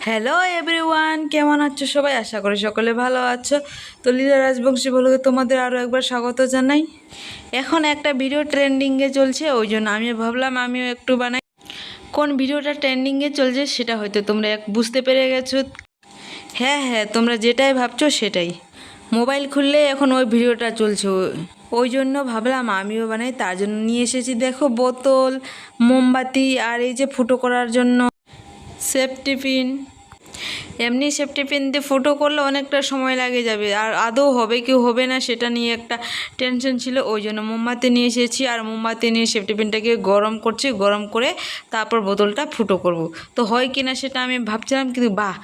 Hello everyone, কেমন আছো সবাই? আশা করি সকলে ভালো আছো। তো লীলা রাজবংশী ব্লগে তোমাদের আরও একবার স্বাগত জানাই। এখন একটা ভিডিও ট্রেন্ডিংয়ে চলছে, ওই জন্য আমি ভাবলাম আমিও একটু বানাই। কোন ভিডিওটা ট্রেন্ডিংয়ে চলছে সেটা হয়তো তোমরা বুঝতে পেরে গেছো। হ্যাঁ হ্যাঁ, তোমরা যেটাই ভাবছো সেটাই। মোবাইল খুললে এখন ওই ভিডিওটা চলছে, ওই জন্য ভাবলাম আমিও বানাই। তার জন্য নিয়ে এসেছি, দেখো, বোতল, মোমবাতি, আর এই যে ফুটো করার জন্য সেফটি পিন। এমনি সেফটি পিন দিয়ে ফুটো করলে অনেকটা সময় লাগে যাবে, আর আদৌ হবে কি হবে না সেটা নিয়ে একটা টেনশন ছিল। ওই জন্য মোমবাতি নিয়ে এসেছি, আর মোমবাতি নিয়ে সেফটি পিনটাকে গরম করছি। গরম করে তারপর বোতলটা ফুটো করব। তো হয় কি না সেটা আমি ভাবছিলাম, কিন্তু বাহ,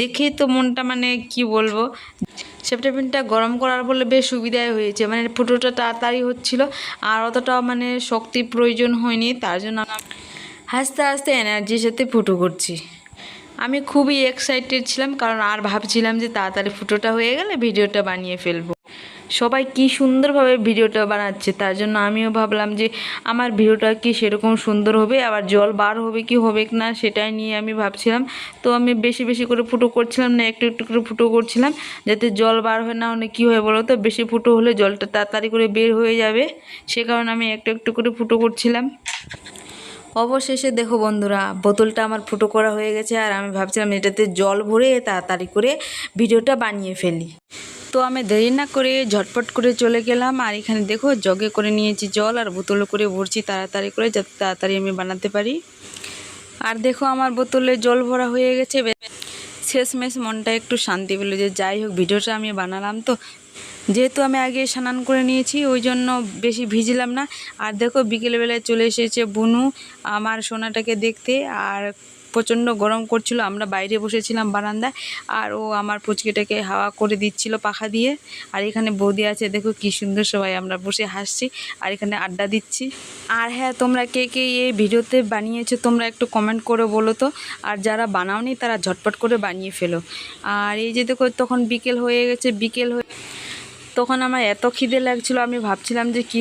দেখেই তো মনটা মানে কি বলবো, সেফটি পিনটা গরম করার বলে বেশ সুবিধাই হয়েছে। মানে ফুটোটা তাড়াতাড়ি হচ্ছিল, আর অতটা মানে শক্তি প্রয়োজন হয়নি। তার জন্য আস্তে আস্তে এনার্জির সাথে ফুটো করছি। আমি খুবই এক্সাইটেড ছিলাম, কারণ আর ভাবছিলাম যে তাড়াতাড়ি ফুটোটা হয়ে গেলে ভিডিওটা বানিয়ে ফেলবো। সবাই কি সুন্দরভাবে ভিডিওটা বানাচ্ছে, তার জন্য আমিও ভাবলাম যে আমার ভিডিওটা কি সেরকম সুন্দর হবে, আবার জল বার হবে কি হবে না সেটাই নিয়ে আমি ভাবছিলাম। তো আমি বেশি বেশি করে ফুটো করছিলাম না, একটু একটু করে ফুটো করছিলাম, যাতে জল বার হয় না হলে কী হয় বলো তো, বেশি ফুটো হলে জলটা তাড়াতাড়ি করে বের হয়ে যাবে। সে কারণে আমি একটু একটু করে ফুটো করছিলাম। অবশেষে দেখো বন্ধুরা, বোতলটা আমার ফুটো করা হয়ে গেছে, আর আমি ভাবছিলাম এটাতে জল ভরে তাড়াতাড়ি করে ভিডিওটা বানিয়ে ফেলি। তো আমি দেরি না করে ঝটপট করে চলে গেলাম, আর এখানে দেখো জগে করে নিয়েছি জল, আর বোতলে করে ভরছি তাড়াতাড়ি করে, যাতে তাড়াতাড়ি আমি বানাতে পারি। আর দেখো আমার বোতলে জল ভরা হয়ে গেছে। শেষমেশ মনটা একটু শান্তি পেল, যে যাই হোক ভিডিওটা আমি বানালাম। তো যেহেতু আমি আগে স্নান করে নিয়েছি, ওই জন্য বেশি ভিজলাম না। আর দেখো বিকেলবেলায় চলে এসেছে বুনু আমার সোনাটাকে দেখতে, আর প্রচণ্ড গরম করছিল। আমরা বাইরে বসেছিলাম বারান্দায়, আর ও আমার পুচকিটাকে হাওয়া করে দিচ্ছিল পাখা দিয়ে। আর এখানে বৌদি আছে, দেখো কি সুন্দর, সবাই আমরা বসে হাসছি আর এখানে আড্ডা দিচ্ছি। আর হ্যাঁ, তোমরা কে কে এই ভিডিওতে বানিয়েছো তোমরা একটু কমেন্ট করে বলো তো। আর যারা বানাওনি তারা ঝটপট করে বানিয়ে ফেলো। আর এই যে দেখো তখন বিকেল হয়ে গেছে, তখন আমার এত খিদে লাগছিল, আমি ভাবছিলাম যে কী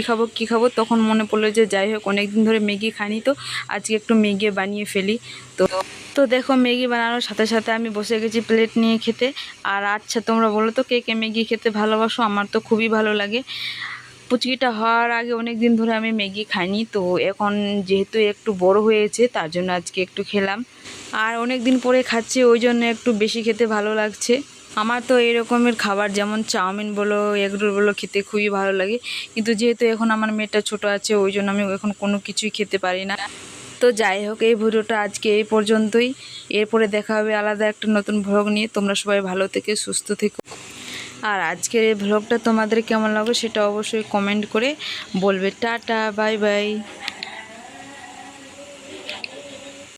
খাবো। তখন মনে পড়লো যে যাই হোক অনেক দিন ধরে ম্যাগি খাইনি, তো আজকে একটু ম্যাগি বানিয়ে ফেলি। তো তো দেখো ম্যাগি বানানোর সাথে সাথে আমি বসে গেছি প্লেট নিয়ে খেতে। আর আচ্ছা, তোমরা বলো তো কে কে ম্যাগি খেতে ভালোবাসো? আমার তো খুবই ভালো লাগে। পুচকিটা হওয়ার আগে অনেক দিন ধরে আমি ম্যাগি খাইনি, তো এখন যেহেতু একটু বড় হয়েছে তার জন্য আজকে একটু খেলাম। আর অনেক দিন পরে খাচ্ছি, ওই জন্য একটু বেশি খেতে ভালো লাগছে। আমার তো এই রকমের খাবার যেমন চাউমিন বলো, এগরোল বলো, খেতে খুবই ভালো লাগে। কিন্তু যেহেতু এখন আমার মেয়েটা ছোট আছে, ওই জন্য আমি এখন কোনো কিছুই খেতে পারি না। তো যাই হোক, এই ভিডিওটা আজকে এই পর্যন্তই। এরপরে দেখা হবে আলাদা একটা নতুন ভ্লগ নিয়ে। তোমরা সবাই ভালো থেকে সুস্থ থেকো। আর আজকের এই ভ্লগটা তোমাদের কেমন লাগে সেটা অবশ্যই কমেন্ট করে বলবে। Tata, bye bye.